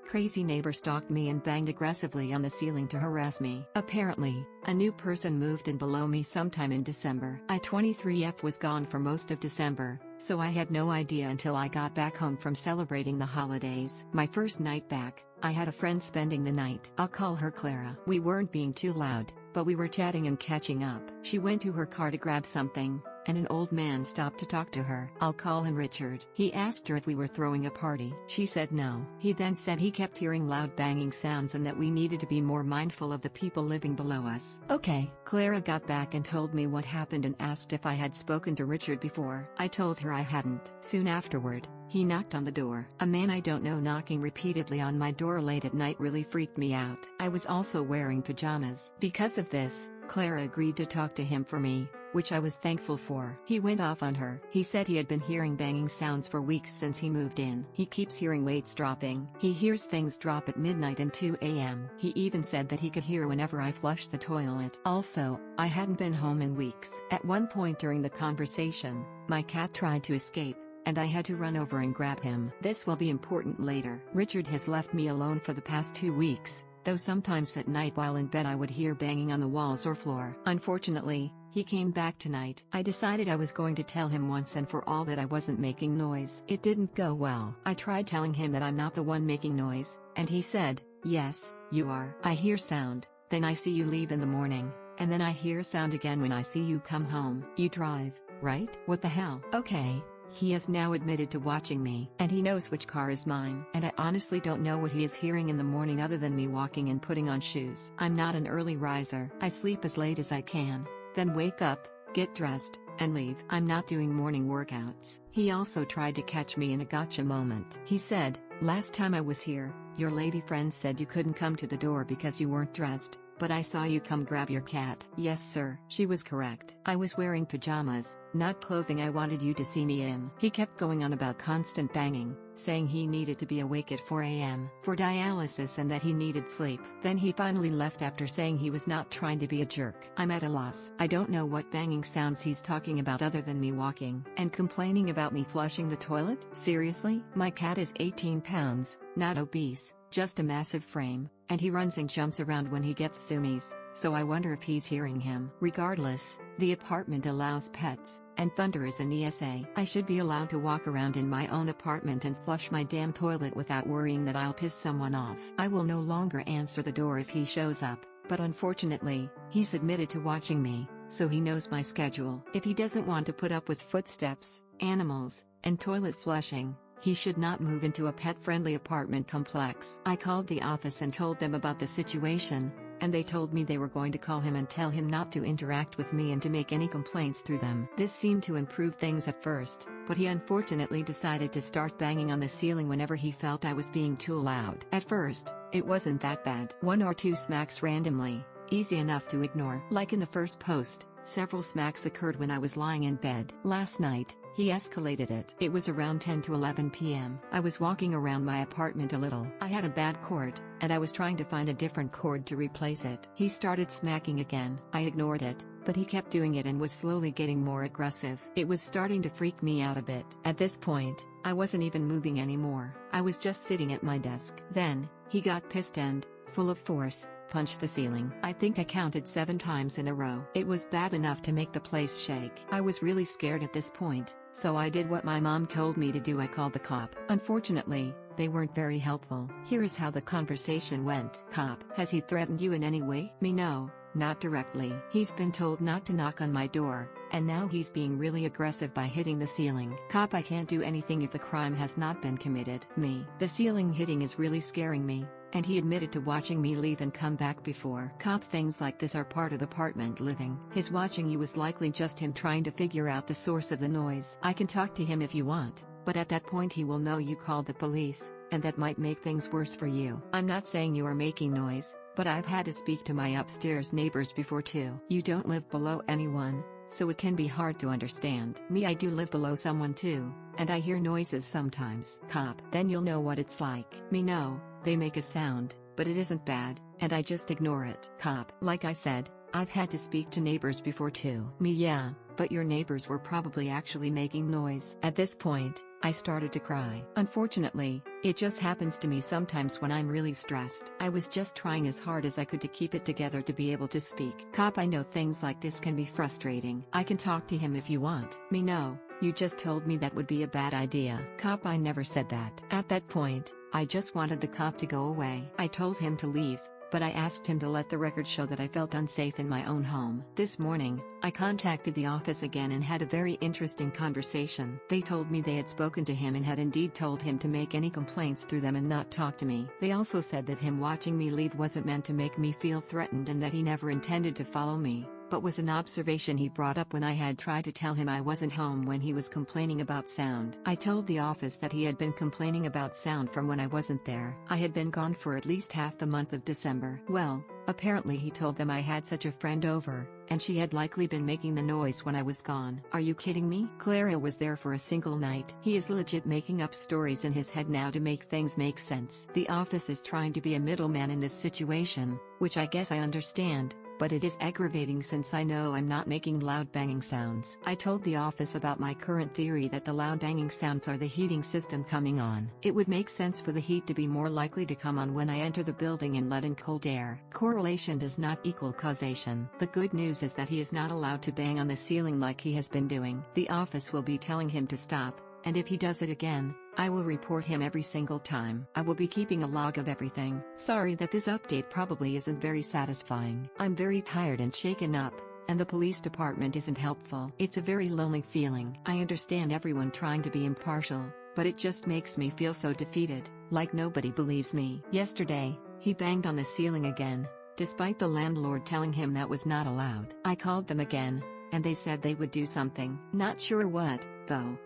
Crazy neighbor stalked me and banged aggressively on the ceiling to harass me. Apparently, a new person moved in below me sometime in December. I-23F was gone for most of December, so I had no idea until I got back home from celebrating the holidays. My first night back, I had a friend spending the night. I'll call her Clara. We weren't being too loud, but we were chatting and catching up. She went to her car to grab something, and an old man stopped to talk to her. I'll call him Richard. He asked her if we were throwing a party. She said no. He then said he kept hearing loud banging sounds and that we needed to be more mindful of the people living below us. Okay. Clara got back and told me what happened and asked if I had spoken to Richard before. I told her I hadn't. Soon afterward, he knocked on the door. A man I don't know knocking repeatedly on my door late at night really freaked me out. I was also wearing pajamas. Because of this, Clara agreed to talk to him for me, which I was thankful for. He went off on her. He said he had been hearing banging sounds for weeks since he moved in. He keeps hearing weights dropping. He hears things drop at midnight and 2 a.m. He even said that he could hear whenever I flush the toilet. Also, I hadn't been home in weeks. At one point during the conversation, my cat tried to escape, and I had to run over and grab him. This will be important later. Richard has left me alone for the past 2 weeks, though sometimes at night while in bed I would hear banging on the walls or floor. Unfortunately, he came back tonight. I decided I was going to tell him once and for all that I wasn't making noise. It didn't go well. I tried telling him that I'm not the one making noise, and he said, "Yes, you are. I hear sound, then I see you leave in the morning, and then I hear sound again when I see you come home. You drive, right? What the hell?" Okay. He has now admitted to watching me, and he knows which car is mine. And I honestly don't know what he is hearing in the morning other than me walking and putting on shoes. I'm not an early riser. I sleep as late as I can, then wake up, get dressed, and leave. I'm not doing morning workouts. He also tried to catch me in a gotcha moment. He said, "Last time I was here, your lady friend said you couldn't come to the door because you weren't dressed, but I saw you come grab your cat." Yes sir, she was correct. I was wearing pajamas, not clothing I wanted you to see me in. He kept going on about constant banging, saying he needed to be awake at 4 a.m. for dialysis and that he needed sleep. Then he finally left after saying he was not trying to be a jerk. I'm at a loss. I don't know what banging sounds he's talking about other than me walking and complaining about me flushing the toilet. Seriously? My cat is 18 pounds, not obese, just a massive frame, and he runs and jumps around when he gets zoomies, so I wonder if he's hearing him. Regardless, the apartment allows pets, and Thunder is an ESA. I should be allowed to walk around in my own apartment and flush my damn toilet without worrying that I'll piss someone off. I will no longer answer the door if he shows up, but unfortunately, he's admitted to watching me, so he knows my schedule. If he doesn't want to put up with footsteps, animals, and toilet flushing, he should not move into a pet-friendly apartment complex. I called the office and told them about the situation, and they told me they were going to call him and tell him not to interact with me and to make any complaints through them. This seemed to improve things at first, but he unfortunately decided to start banging on the ceiling whenever he felt I was being too loud. At first, it wasn't that bad. 1 or 2 smacks randomly, easy enough to ignore. Like in the first post, several smacks occurred when I was lying in bed. Last night, he escalated it. It was around 10 to 11 p.m. I was walking around my apartment a little. I had a bad cord, and I was trying to find a different cord to replace it. He started smacking again. I ignored it, but he kept doing it and was slowly getting more aggressive. It was starting to freak me out a bit. At this point, I wasn't even moving anymore. I was just sitting at my desk. Then, he got pissed and, full of force, punched the ceiling. I think I counted 7 times in a row. It was bad enough to make the place shake. I was really scared at this point, so I did what my mom told me to do. I called the cop. Unfortunately, they weren't very helpful. Here is how the conversation went. Cop: "Has he threatened you in any way?" Me: "No, not directly. He's been told not to knock on my door, and now he's being really aggressive by hitting the ceiling." Cop: "I can't do anything if the crime has not been committed." Me: "The ceiling hitting is really scaring me, and he admitted to watching me leave and come back before." Cop: "Things like this are part of apartment living. His watching you was likely just him trying to figure out the source of the noise. I can talk to him if you want, but at that point he will know you called the police, and that might make things worse for you. I'm not saying you are making noise, but I've had to speak to my upstairs neighbors before too. You don't live below anyone, so it can be hard to understand." Me: "I do live below someone too, and I hear noises sometimes." Cop: "Then you'll know what it's like." Me: "No, they make a sound, but it isn't bad, and I just ignore it." Cop: "Like I said, I've had to speak to neighbors before too." Me: "Yeah, but your neighbors were probably actually making noise." At this point, I started to cry. Unfortunately, It just happens to me sometimes when I'm really stressed. I was just trying as hard as I could to keep it together to be able to speak. Cop, I know things like this can be frustrating. I can talk to him if you want. Me, no. You just told me that would be a bad idea. Cop, I never said that. At that point, I just wanted the cop to go away. I told him to leave, but I asked him to let the record show that I felt unsafe in my own home. This morning, I contacted the office again and had a very interesting conversation. They told me they had spoken to him and had indeed told him to make any complaints through them and not talk to me. They also said that him watching me leave wasn't meant to make me feel threatened and that he never intended to follow me, but was an observation he brought up when I had tried to tell him I wasn't home when he was complaining about sound. I told the office that he had been complaining about sound from when I wasn't there. I had been gone for at least half the month of December. Well, apparently he told them I had such a friend over, and she had likely been making the noise when I was gone. Are you kidding me? Clara was there for a single night. He is legit making up stories in his head now to make things make sense. The office is trying to be a middleman in this situation, which I guess I understand, but it is aggravating since I know I'm not making loud banging sounds. I told the office about my current theory that the loud banging sounds are the heating system coming on. It would make sense for the heat to be more likely to come on when I enter the building and let in cold air. Correlation does not equal causation. The good news is that he is not allowed to bang on the ceiling like he has been doing. The office will be telling him to stop, and if he does it again, I will report him every single time. I will be keeping a log of everything. Sorry that this update probably isn't very satisfying. I'm very tired and shaken up, and the police department isn't helpful. It's a very lonely feeling. I understand everyone trying to be impartial, but it just makes me feel so defeated, like nobody believes me. Yesterday, he banged on the ceiling again, despite the landlord telling him that was not allowed. I called them again, and they said they would do something. Not sure what, though.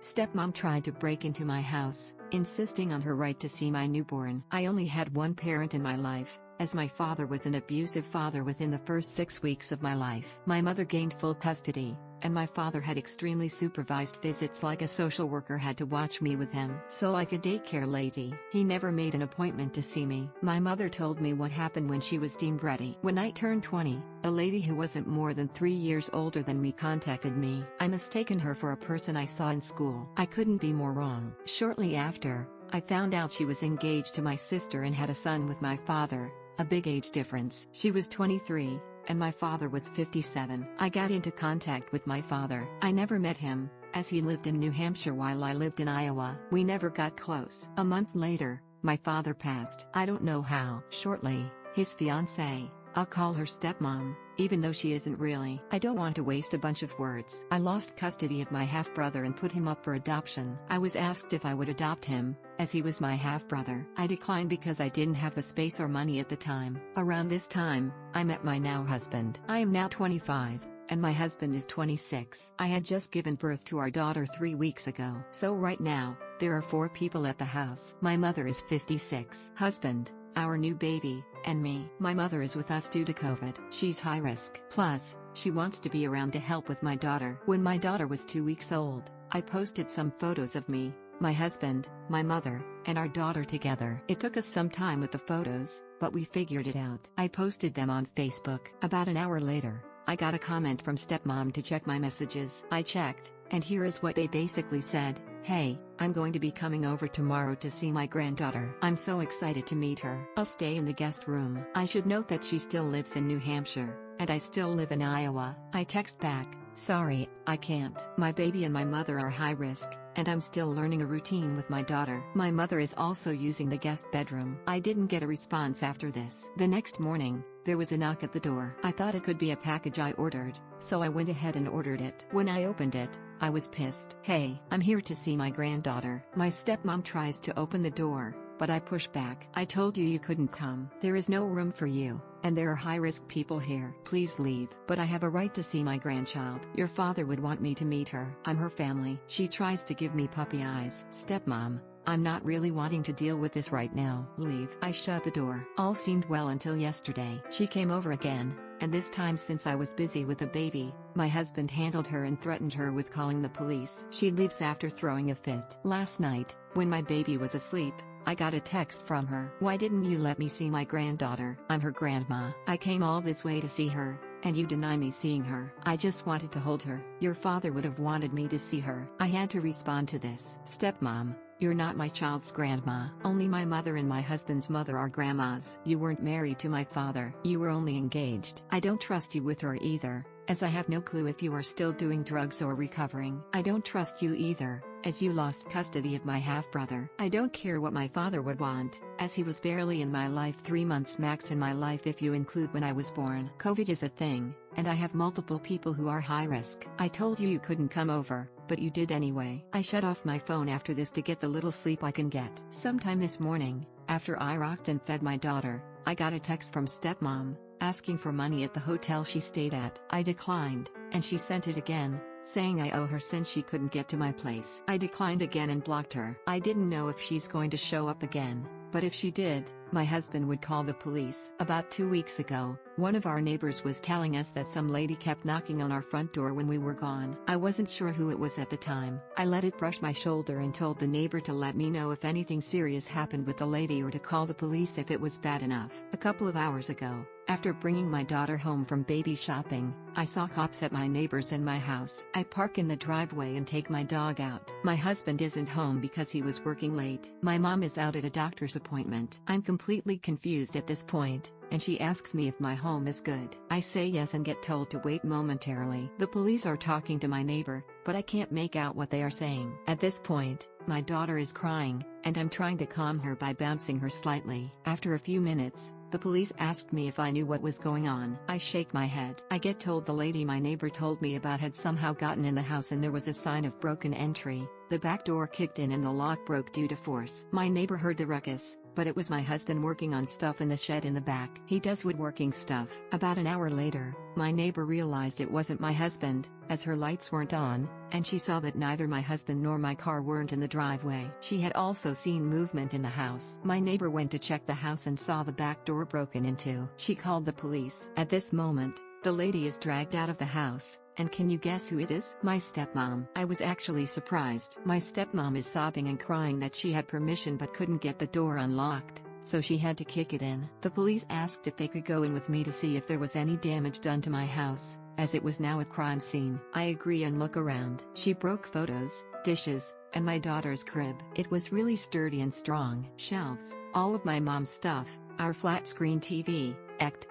Stepmom tried to break into my house, insisting on her right to see my newborn. I only had one parent in my life, as my father was an abusive father within the first 6 weeks of my life. My mother gained full custody, and my father had extremely supervised visits like a social worker had to watch me with him. So like a daycare lady. He never made an appointment to see me. My mother told me what happened when she was deemed ready. When I turned 20, a lady who wasn't more than 3 years older than me contacted me. I mistaken her for a person I saw in school. I couldn't be more wrong. Shortly after, I found out she was engaged to my sister and had a son with my father, a big age difference. She was 23. And my father was 57. I got into contact with my father. I never met him, as he lived in New Hampshire while I lived in Iowa. We never got close. A month later, my father passed. I don't know how. Shortly, his fiancée, I'll call her stepmom, even though she isn't really. I don't want to waste a bunch of words. I lost custody of my half-brother and put him up for adoption. I was asked if I would adopt him, as he was my half-brother. I declined because I didn't have the space or money at the time. Around this time, I met my now husband. I am now 25, and my husband is 26. I had just given birth to our daughter 3 weeks ago. So right now, there are 4 people at the house. My mother is 56. Husband, our new baby, and me. My mother is with us due to COVID. She's high risk. Plus, she wants to be around to help with my daughter. When my daughter was 2 weeks old, I posted some photos of me, my husband, my mother, and our daughter together. It took us some time with the photos, but we figured it out. I posted them on Facebook. About an hour later, I got a comment from stepmom to check my messages. I checked, and here is what they basically said. Hey, I'm going to be coming over tomorrow to see my granddaughter. I'm so excited to meet her. I'll stay in the guest room. I should note that she still lives in New Hampshire, and I still live in Iowa. I text back, sorry, I can't. My baby and my mother are high risk, and I'm still learning a routine with my daughter. My mother is also using the guest bedroom. I didn't get a response after this. The next morning, there was a knock at the door. I thought it could be a package I ordered, so I went ahead and ordered it. When I opened it, I was pissed. Hey, I'm here to see my granddaughter. My stepmom tries to open the door, but I push back. I told you couldn't come. There is no room for you, and there are high-risk people here. Please leave. But I have a right to see my grandchild. Your father would want me to meet her. I'm her family. She tries to give me puppy eyes. Stepmom, I'm not really wanting to deal with this right now. Leave. I shut the door. All seemed well until yesterday. She came over again, and this time since I was busy with the baby, my husband handled her and threatened her with calling the police. She leaves after throwing a fit. Last night, when my baby was asleep, I got a text from her. Why didn't you let me see my granddaughter? I'm her grandma. I came all this way to see her, and you deny me seeing her. I just wanted to hold her. Your father would have wanted me to see her. I had to respond to this. Stepmom, you're not my child's grandma. Only my mother and my husband's mother are grandmas. You weren't married to my father. You were only engaged. I don't trust you with her either, as I have no clue if you are still doing drugs or recovering. I don't trust you either, as you lost custody of my half-brother. I don't care what my father would want, as he was barely in my life 3 months max in my life if you include when I was born. COVID is a thing, and I have multiple people who are high risk. I told you you couldn't come over, but you did anyway. I shut off my phone after this to get the little sleep I can get. Sometime this morning, after I rocked and fed my daughter, I got a text from stepmom, asking for money at the hotel she stayed at. I declined, and she sent it again, saying I owe her since she couldn't get to my place. I declined again and blocked her. I didn't know if she's going to show up again, but if she did, my husband would call the police. About 2 weeks ago, one of our neighbors was telling us that some lady kept knocking on our front door when we were gone. I wasn't sure who it was at the time. I let it brush my shoulder and told the neighbor to let me know if anything serious happened with the lady or to call the police if it was bad enough. A couple of hours ago, after bringing my daughter home from baby shopping, I saw cops at my neighbor's and my house. I park in the driveway and take my dog out. My husband isn't home because he was working late. My mom is out at a doctor's appointment. I'm completely confused at this point, and she asks me if my home is good. I say yes and get told to wait momentarily. The police are talking to my neighbor, but I can't make out what they are saying. At this point, my daughter is crying, and I'm trying to calm her by bouncing her slightly. After a few minutes, the police asked me if I knew what was going on. I shake my head. I get told the lady my neighbor told me about had somehow gotten in the house and there was a sign of broken entry. The back door kicked in and the lock broke due to force. My neighbor heard the ruckus, but it was my husband working on stuff in the shed in the back. He does woodworking stuff. About an hour later, my neighbor realized it wasn't my husband, as her lights weren't on, and she saw that neither my husband nor my car weren't in the driveway. She had also seen movement in the house. My neighbor went to check the house and saw the back door broken into. She called the police. At this moment, the lady is dragged out of the house, and can you guess who it is? My stepmom. I was actually surprised. My stepmom is sobbing and crying that she had permission but couldn't get the door unlocked, so she had to kick it in. The police asked if they could go in with me to see if there was any damage done to my house, as it was now a crime scene. I agree and look around. She broke photos, dishes, and my daughter's crib. It was really sturdy and strong. Shelves, all of my mom's stuff, our flat screen TV.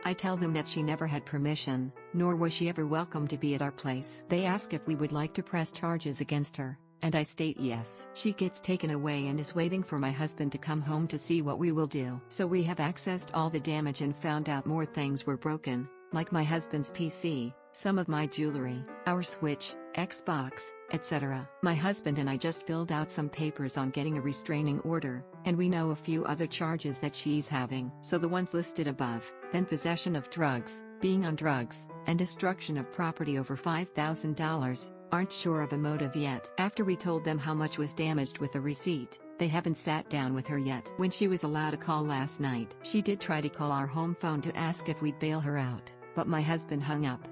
I tell them that she never had permission, nor was she ever welcome to be at our place. They ask if we would like to press charges against her, and I state yes. She gets taken away and is waiting for my husband to come home to see what we will do. So we have accessed all the damage and found out more things were broken, like my husband's PC, some of my jewelry, our Switch, Xbox, etc. My husband and I just filled out some papers on getting a restraining order, and we know a few other charges that she's having. So the ones listed above, then possession of drugs, being on drugs, and destruction of property over $5,000, aren't sure of a motive yet. After we told them how much was damaged with a receipt, they haven't sat down with her yet. When she was allowed a call last night, she did try to call our home phone to ask if we'd bail her out, but my husband hung up.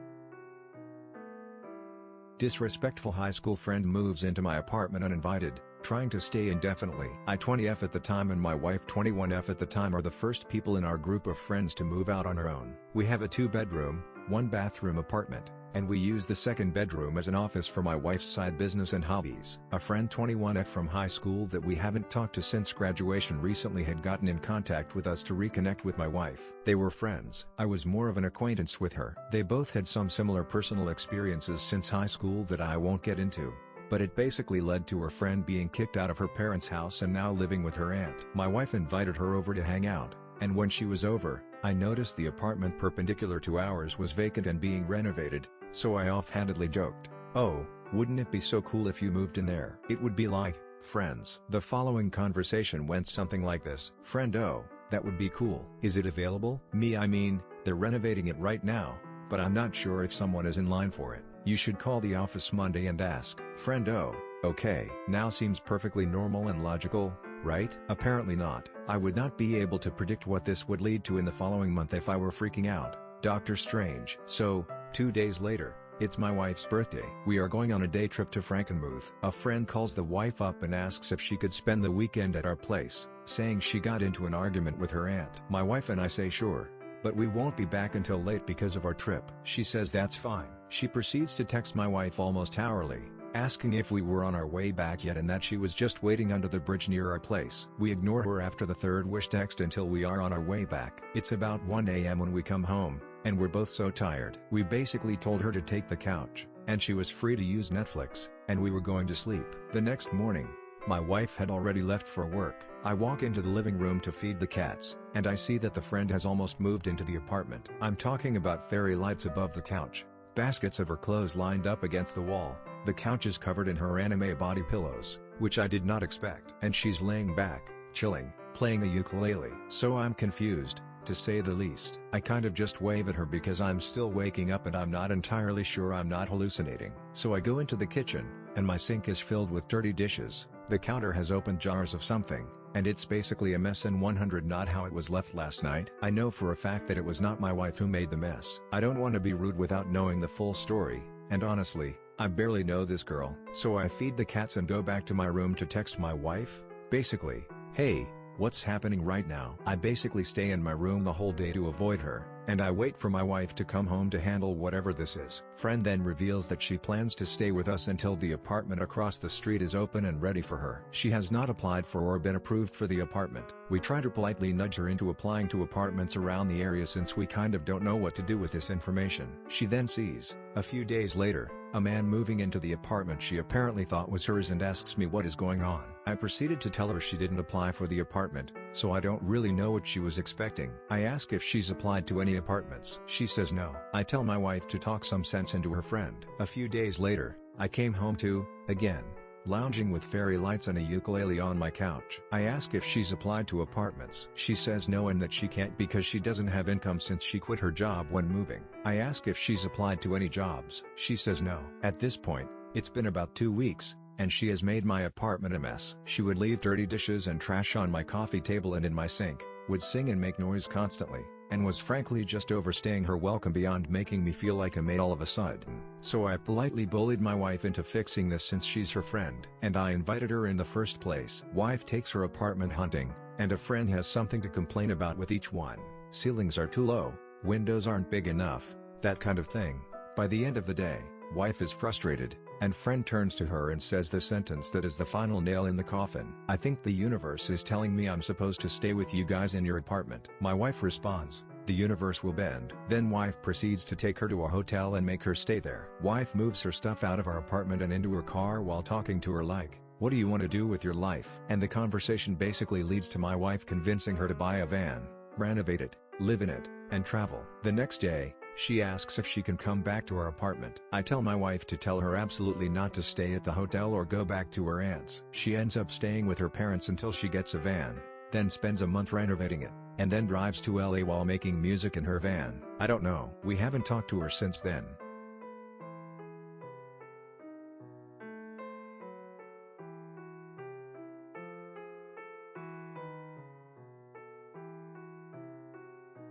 Disrespectful high school friend moves into my apartment uninvited, trying to stay indefinitely. I 20F at the time and my wife 21F at the time are the first people in our group of friends to move out on our own. We have a 2-bedroom, 1-bathroom apartment, and we use the second bedroom as an office for my wife's side business and hobbies. A friend 21F from high school that we haven't talked to since graduation recently had gotten in contact with us to reconnect with my wife. They were friends. I was more of an acquaintance with her. They both had some similar personal experiences since high school that I won't get into, but it basically led to her friend being kicked out of her parents' house and now living with her aunt. My wife invited her over to hang out, and when she was over, I noticed the apartment perpendicular to ours was vacant and being renovated, so I offhandedly joked, "Oh, wouldn't it be so cool if you moved in there? It would be like friends." The following conversation went something like this: "Friend, oh, that would be cool. Is it available?" "Me, I mean, they're renovating it right now, but I'm not sure if someone is in line for it. You should call the office Monday and ask." "Friend, oh, okay." Now seems perfectly normal and logical, right? Apparently not. I would not be able to predict what this would lead to in the following month if I were freaking out. Doctor Strange. So, 2 days later, it's my wife's birthday. We are going on a day trip to Frankenmuth. A friend calls the wife up and asks if she could spend the weekend at our place, saying she got into an argument with her aunt. My wife and I say sure, but we won't be back until late because of our trip. She says that's fine. She proceeds to text my wife almost hourly, asking if we were on our way back yet and that she was just waiting under the bridge near our place. We ignore her after the third wish text until we are on our way back. It's about 1 a.m. when we come home, and we're both so tired. We basically told her to take the couch, and she was free to use Netflix, and we were going to sleep. The next morning, my wife had already left for work. I walk into the living room to feed the cats, and I see that the friend has almost moved into the apartment. I'm talking about fairy lights above the couch, baskets of her clothes lined up against the wall, the couch is covered in her anime body pillows, which I did not expect, and she's laying back, chilling, playing a ukulele. So I'm confused, to say the least. I kind of just wave at her because I'm still waking up and I'm not entirely sure I'm not hallucinating. So I go into the kitchen, and my sink is filled with dirty dishes. The counter has open jars of something, and it's basically a mess and 100 not how it was left last night. I know for a fact that it was not my wife who made the mess. I don't want to be rude without knowing the full story, and honestly, I barely know this girl. So I feed the cats and go back to my room to text my wife, basically, hey, what's happening right now? I basically stay in my room the whole day to avoid her, and I wait for my wife to come home to handle whatever this is. Friend then reveals that she plans to stay with us until the apartment across the street is open and ready for her. She has not applied for or been approved for the apartment. We try to politely nudge her into applying to apartments around the area since we kind of don't know what to do with this information. She then sees, a few days later, a man moving into the apartment she apparently thought was hers and asks me what is going on. I proceeded to tell her she didn't apply for the apartment, so I don't really know what she was expecting. I ask if she's applied to any apartments. She says no. I tell my wife to talk some sense into her friend. A few days later, I came home to, again, lounging with fairy lights and a ukulele on my couch. I ask if she's applied to apartments. She says no and that she can't because she doesn't have income since she quit her job when moving. I ask if she's applied to any jobs. She says no. At this point, it's been about 2 weeks, and she has made my apartment a mess. She would leave dirty dishes and trash on my coffee table and in my sink, would sing and make noise constantly, and was frankly just overstaying her welcome beyond making me feel like a maid all of a sudden. So I politely bullied my wife into fixing this since she's her friend. And I invited her in the first place. Wife takes her apartment hunting, and a friend has something to complain about with each one. Ceilings are too low, windows aren't big enough, that kind of thing. By the end of the day, wife is frustrated, and friend turns to her and says the sentence that is the final nail in the coffin. I think the universe is telling me I'm supposed to stay with you guys in your apartment. My wife responds, the universe will bend. Then wife proceeds to take her to a hotel and make her stay there. Wife moves her stuff out of our apartment and into her car while talking to her like, what do you want to do with your life? And the conversation basically leads to my wife convincing her to buy a van, renovate it, live in it, and travel. The next day, she asks if she can come back to our apartment. I tell my wife to tell her absolutely not to stay at the hotel or go back to her aunt's. She ends up staying with her parents until she gets a van, then spends a month renovating it, and then drives to LA while making music in her van. I don't know. We haven't talked to her since then.